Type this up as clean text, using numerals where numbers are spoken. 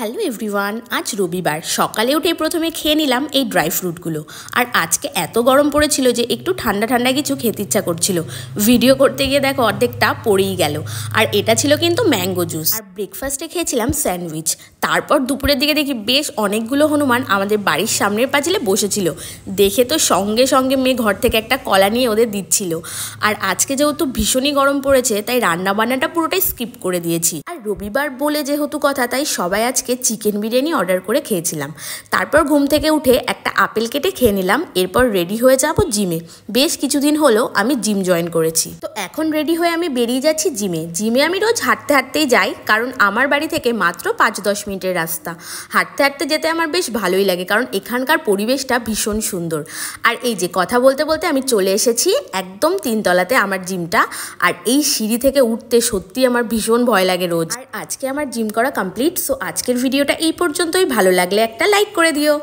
Hello everyone, আজ রবিবার সকালে উঠে প্রথমে খেয়ে নিলাম এই ড্রাই ফ্রুটগুলো। আর আজকে এত গরম পড়েছিল যে একটু ঠান্ডা ঠান্ডা কিছু খেতে ইচ্ছা করছিল। ভিডিও করতে গিয়ে দেখো অর্ধেকটা পড়েই গেল। আর এটা ছিল কিন্তু ম্যাঙ্গো জুস। আর ব্রেকফাস্টে খেয়েছিলাম স্যান্ডউইচ। তারপর দুপুরের দিকে দেখি বেশ অনেকগুলো হনুমান আমাদের বাড়ির সামনের পাঁচিলে বসেছিল। দেখে তো সঙ্গে সঙ্গে মেয়ে ঘর থেকে একটা কলা নিয়ে ওদের দিচ্ছিল। আর আজকে যেহেতু ভীষণই গরম পড়েছে তাই রান্না বান্নাটা পুরোটাই স্কিপ করে দিয়েছি। আর রবিবার বলে যেহেতু কথা, তাই সবাই আজকে চিকেন বিরিয়ানি অর্ডার করে খেয়েছিলাম। তারপর ঘুম থেকে উঠে একটা আপেল কেটে খেয়ে নিলাম। এরপর রেডি হয়ে যাব জিমে। বেশ কিছুদিন হলো আমি জিম জয়েন করেছি, তো এখন রেডি হয়ে আমি বেরিয়ে যাচ্ছি জিমে আমি রোজ হাঁটতে হাঁটতেই যাই, কারণ আমার বাড়ি থেকে মাত্র 5-10 মিনিটের রাস্তা। হাঁটতে হাঁটতে যেতে আমার বেশ ভালোই লাগে, কারণ এখানকার পরিবেশটা ভীষণ সুন্দর। আর এই যে কথা বলতে বলতে আমি চলে এসেছি একদম 3 তলাতে আমার জিমটা। আর এই সিঁড়ি থেকে উঠতে সত্যি আমার ভীষণ ভয় লাগে রোজ। আর আজকে আমার জিম করা কমপ্লিট। সো আজকের ভিডিওটা এই পর্যন্তই। ভালো লাগলে একটা লাইক করে দিও।